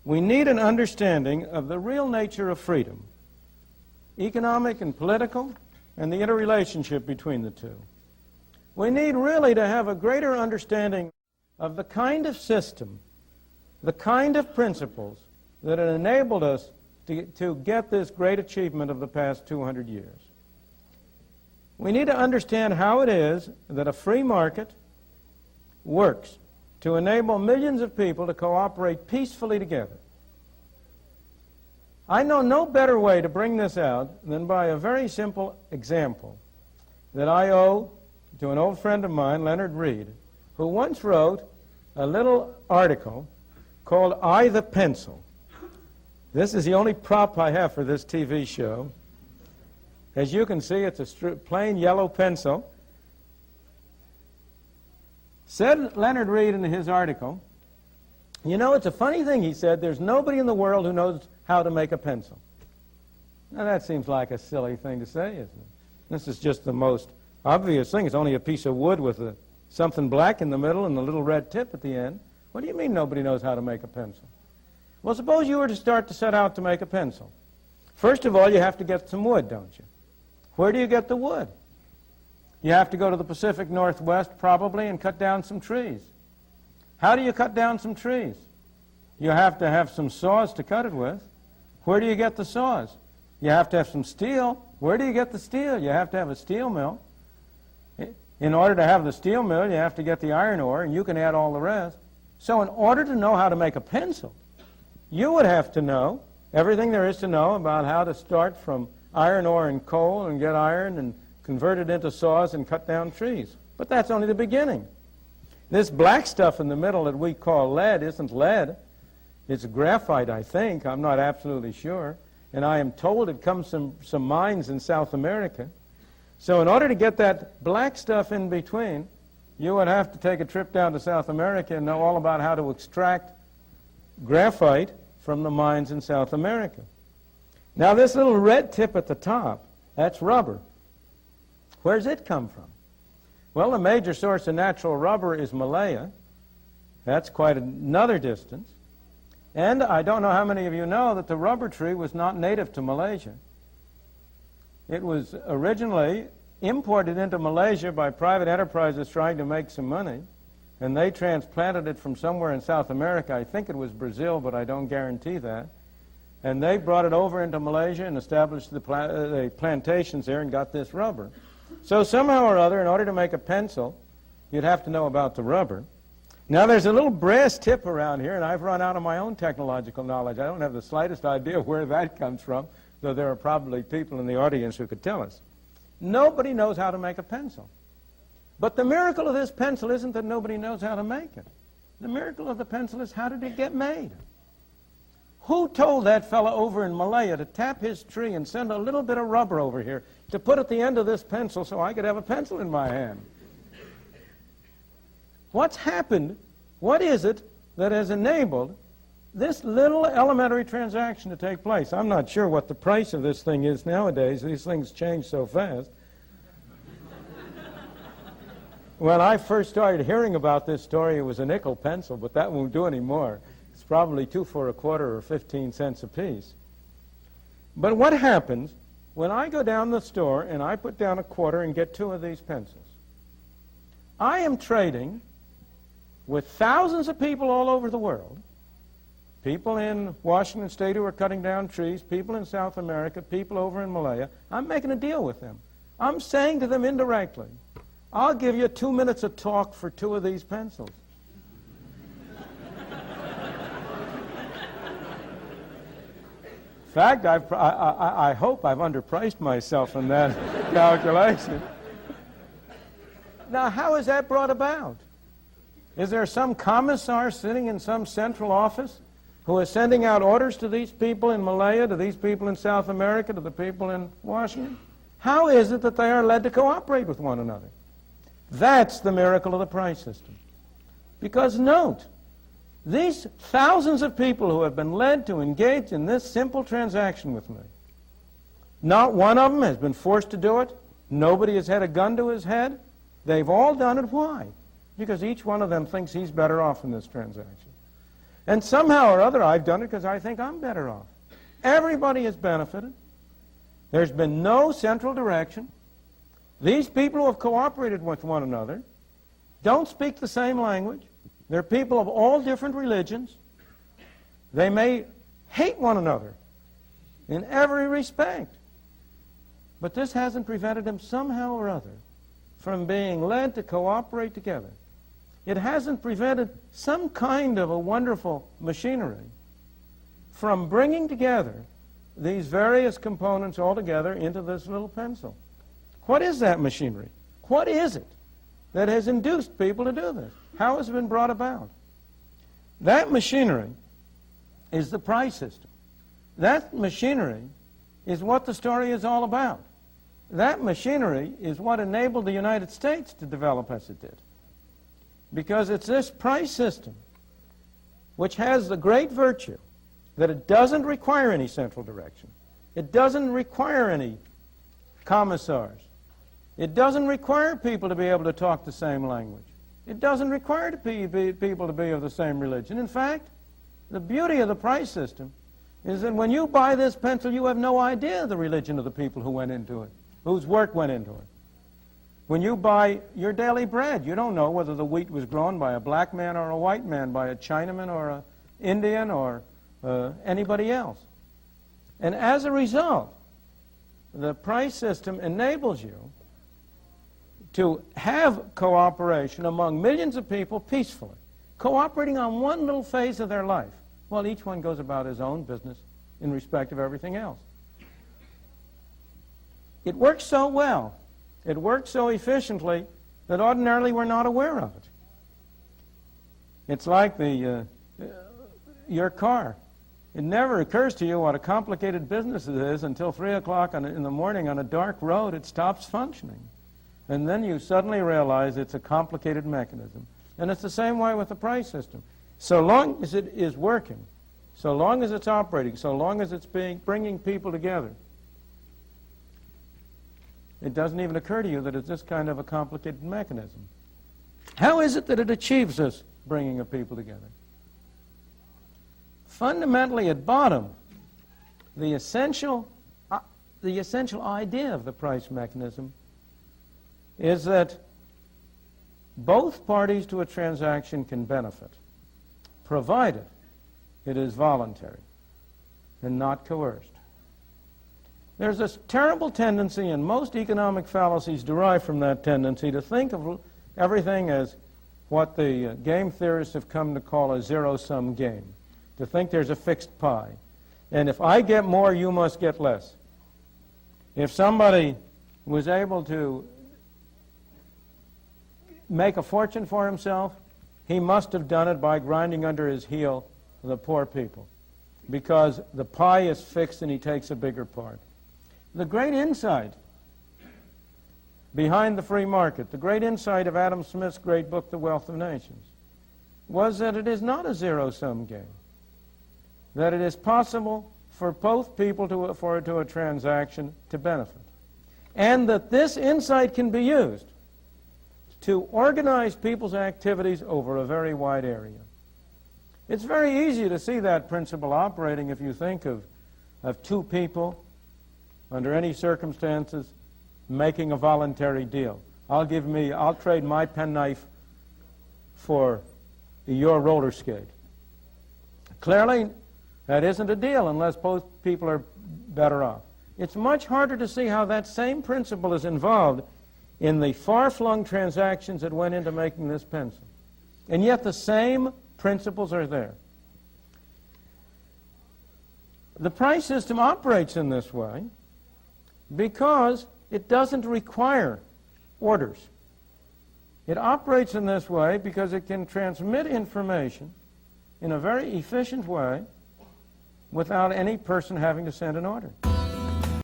We need an understanding of the real nature of freedom, economic and political, and the interrelationship between the two. We need really to have a greater understanding of the kind of system, the kind of principles that have enabled us to get this great achievement of the past 200 years. We need to understand how it is that a free market works to enable millions of people to cooperate peacefully together. I know no better way to bring this out than by a very simple example that I owe to an old friend of mine, Leonard Reed, who once wrote a little article called "I the Pencil." This is the only prop I have for this TV show. As you can see, it's a plain yellow pencil. Said Leonard Reed in his article, you know, it's a funny thing, he said, there's nobody in the world who knows how to make a pencil. Now that seems like a silly thing to say, isn't it? This is just the most obvious thing. It's only a piece of wood with something black in the middle and a little red tip at the end. What do you mean nobody knows how to make a pencil? Well, suppose you were to start to set out to make a pencil. First of all, you have to get some wood, don't you? Where do you get the wood? You have to go to the Pacific Northwest, probably, and cut down some trees. How do you cut down some trees? You have to have some saws to cut it with. Where do you get the saws? You have to have some steel. Where do you get the steel? You have to have a steel mill. In order to have the steel mill, you have to get the iron ore, and you can add all the rest. So in order to know how to make a pencil, you would have to know everything there is to know about how to start from iron ore and coal and get iron and convert it into saws and cut down trees. But that's only the beginning. This black stuff in the middle that we call lead isn't lead. It's graphite, I think. I'm not absolutely sure. And I am told it comes from some mines in South America. So in order to get that black stuff in between, you would have to take a trip down to South America and know all about how to extract graphite from the mines in South America. Now this little red tip at the top, that's rubber. Where's it come from? Well, the major source of natural rubber is Malaya. That's quite another distance. And I don't know how many of you know that the rubber tree was not native to Malaysia. It was originally imported into Malaysia by private enterprises trying to make some money, and they transplanted it from somewhere in South America. I think it was Brazil, but I don't guarantee that. And they brought it over into Malaysia and established the plantations there and got this rubber. So somehow or other, in order to make a pencil, you'd have to know about the rubber. Now there's a little brass tip around here, and I've run out of my own technological knowledge. I don't have the slightest idea where that comes from, though there are probably people in the audience who could tell us. Nobody knows how to make a pencil. But the miracle of this pencil isn't that nobody knows how to make it. The miracle of the pencil is, how did it get made? Who told that fellow over in Malaya to tap his tree and send a little bit of rubber over here to put at the end of this pencil so I could have a pencil in my hand? What's happened? What is it that has enabled this little elementary transaction to take place? I'm not sure what the price of this thing is nowadays. These things change so fast. When I first started hearing about this story, it was a nickel pencil, but that won't do anymore. It's probably 2 for a quarter or 15 cents apiece. But what happens when I go down the store and I put down a quarter and get 2 of these pencils? I am trading with thousands of people all over the world, people in Washington State who are cutting down trees, people in South America, people over in Malaya. I'm making a deal with them. I'm saying to them indirectly, I'll give you 2 minutes of talk for 2 of these pencils. In fact, I hope I've underpriced myself in that calculation. Now, how is that brought about? Is there some commissar sitting in some central office who is sending out orders to these people in Malaya, to these people in South America, to the people in Washington? How is it that they are led to cooperate with one another? That's the miracle of the price system. Because note, these thousands of people who have been led to engage in this simple transaction with me, not one of them has been forced to do it. Nobody has had a gun to his head. They've all done it. Why? Because each one of them thinks he's better off in this transaction. And somehow or other, I've done it because I think I'm better off. Everybody has benefited. There's been no central direction. These people who have cooperated with one another don't speak the same language. They're people of all different religions. They may hate one another in every respect. But this hasn't prevented them somehow or other from being led to cooperate together. It hasn't prevented some kind of a wonderful machinery from bringing together these various components all together into this little pencil. What is that machinery? What is it that has induced people to do this? How has it been brought about? That machinery is the price system. That machinery is what the story is all about. That machinery is what enabled the United States to develop as it did. Because it's this price system which has the great virtue that it doesn't require any central direction. It doesn't require any commissars. It doesn't require people to be able to talk the same language. It doesn't require people to be of the same religion. In fact, the beauty of the price system is that when you buy this pencil, you have no idea the religion of the people who went into it, whose work went into it. When you buy your daily bread, you don't know whether the wheat was grown by a black man or a white man, by a Chinaman or an Indian or anybody else. And as a result, the price system enables you to have cooperation among millions of people peacefully, cooperating on one little phase of their life, while each one goes about his own business in respect of everything else. It works so well, it works so efficiently, that ordinarily we're not aware of it. It's like your car. It never occurs to you what a complicated business it is until 3 o'clock in the morning on a dark road it stops functioning. And then you suddenly realize it's a complicated mechanism. And it's the same way with the price system. So long as it is working, so long as it's operating, so long as it's bringing people together, it doesn't even occur to you that it's this kind of a complicated mechanism. How is it that it achieves this bringing of people together? Fundamentally, at bottom, the essential idea of the price mechanism is that both parties to a transaction can benefit, provided it is voluntary and not coerced. There's this terrible tendency, and most economic fallacies derive from that tendency, to think of everything as what the game theorists have come to call a zero-sum game, to think there's a fixed pie. And if I get more, you must get less. If somebody was able to make a fortune for himself, he must have done it by grinding under his heel the poor people, because the pie is fixed and he takes a bigger part. The great insight behind the free market, the great insight of Adam Smith's great book, The Wealth of Nations, was that it is not a zero-sum game, that it is possible for both people to a transaction to benefit, and that this insight can be used to organize people's activities over a very wide area. It's very easy to see that principle operating if you think of two people under any circumstances making a voluntary deal. I'll trade my penknife for your roller skate. Clearly, that isn't a deal unless both people are better off. It's much harder to see how that same principle is involved in the far-flung transactions that went into making this pencil. And yet the same principles are there. The price system operates in this way because it doesn't require orders. It operates in this way because it can transmit information in a very efficient way without any person having to send an order.